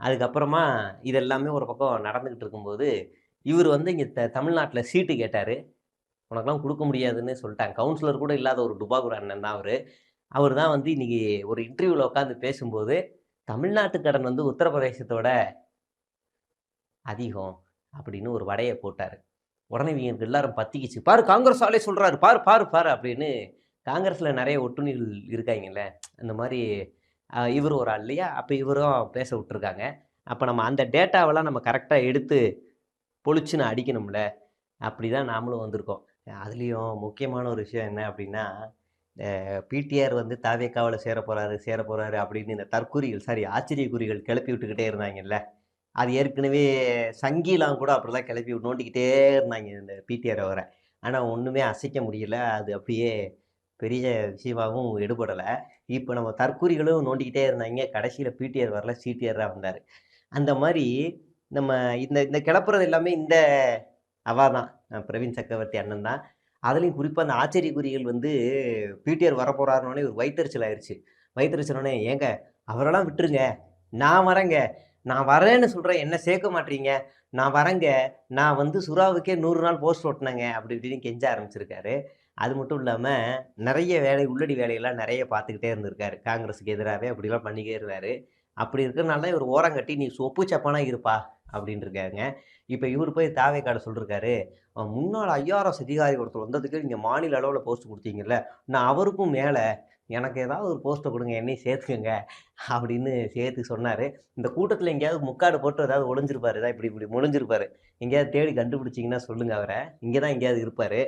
அதுக்கப்புறமா இது எல்லாமே ஒரு பக்கம் நடந்துகிட்டு இருக்கும்போது, இவரு வந்து இங்க தமிழ்நாட்டுல சீட்டு கேட்டாரு. உனக்கெல்லாம் குடுக்க முடியாதுன்னு சொல்ட்டாங்க. கவுன்சிலர் கூட இல்லாத ஒரு டுபாக்கூர் அண்ணன் தான் அவரு. அவரு தான் வந்து இன்னைக்கு ஒரு இன்டர்வியூல உட்கார்ந்து பேசும்போது, தமிழ்நாட்டு கடன் வந்து உத்தரப்பிரதேசத்தோட அதிகம் அப்படின்னு ஒரு வடைய போட்டாரு. உடனே இவங்களுக்கு எல்லாரும் பத்திக்கிச்சு. "பாரு காங்கிரஸ் ஆளே சொல்றாரு. பாரு, பாரு, பாரு" அப்படின்னு காங்கிரஸ்ல நெறைய ஒட்டுண்ணிகள் இருக்காய்ங்கல்ல. அந்த மாரி இவரு ஒரு ஆள் இல்லையா? அப்ப இவரும் பேச விட்டுருக்காங்க. அப்ப நம்ம அந்த டேட்டாவெல்லாம் நம்ம கரெக்ட்டா எடுத்து பொளிச்சுன்னு அடிக்கணும்ல. அப்படிதான் நாமளும் வந்திருக்கோம். அதுலயும் முக்கியமான ஒரு விஷயம் என்ன அப்படின்னா, பிடிஆர் வந்து தாவேக்காவுல சேரப்போறாரு, சேரப்போறாரு அப்படின்னு இந்த தற்குறிகள் சாரி ஆச்சரியக்குறிகள் கிளப்பி விட்டுக்கிட்டே இருந்தாங்கல்ல. அது ஏற்கனவே சங்கிலாம் கூட அப்படிதான் கிளப்பி நோண்டிக்கிட்டே இருந்தாங்க இந்த பிடிஆர் அவர. ஆனா ஒண்ணுமே அசைக்க முடியல. அது அப்படியே பெரிய விஷயமாவும் எடுபடல. இப்ப நம்ம தற்குறிகளும் நோண்டிக்கிட்டே இருந்தாய்ங்க. கடைசியில பிடிஆர் வரல, சிடிஆர் தான் வந்தாரு. அந்த மாரி நம்ம இந்த இந்த கிளப்புறது எல்லாமே இந்த அவா தான். பிரவீன் சக்கரவர்த்தி அண்ணன் தான். அதுலயும் குறிப்பா அந்த ஆச்சரியக்குறிகள் வந்து பிடிஆர் வரப்போறாருன்னோனே ஒரு வயித்தெரிச்சல் ஆயிருச்சு. வயித்தெரிச்சலோனே, "ஏங்க அவரெல்லாம் விட்டுருங்க. நான் வரேங்க. நான் வரேன்னு சொல்றேன். என்ன சேர்க்க மாட்றீங்க. நான் வரேங்க. நான் வந்து சுறாவுக்கே 100 நாள் போஸ்ட் ஓட்டுனேங்க." அப்படி இப்படின்னு கெஞ்ச ஆரம்பிச்சிருக்காரு. அது மட்டும் இல்லாம, நெறைய வேலை உள்ளடி வேலையெல்லாம் நெறைய பார்த்துக்கிட்டே இருந்திருக்காரு. காங்கிரஸுக்கு எதிராவே அப்படிலாம் பண்ணிக்கிட்டே இருந்தாரு. அப்படி இருக்கிறனால தான் இவரு ஓரங்கட்டி, "நீ சொப்பு சப்பானா இருப்பா" அப்படின்ருக்காருங்க. இப்ப இவரு போய் தாவேக்காட சொல்லிருக்காரு, முன்னாள் ஐஆர்எஸ் அதிகாரி ஒருத்தர் வந்ததுக்கு நீங்க மாநில அளவுல போஸ்ட் குடுத்தீங்கல்ல, நான் அவருக்கும் மேல எனக்கு ஏதாவது ஒரு போஸ்ட்ட குடுங்க, என்னையும் சேர்த்துக்கங்க." அப்படின்னு சேர்த்து சொன்னாரு. இந்த கூட்டத்துல எங்கேயாவது முக்காடு போட்டு ஏதாவது ஒளிஞ்சிருப்பாரு. ஏதாவது இப்படி இப்படி ஒளிஞ்சிருப்பாரு. எங்கேயாவது தேடி கண்டுபிடிச்சீங்கன்னா சொல்லுங்க அவர. இங்க தான் எங்கேயாவது இருப்பாரு.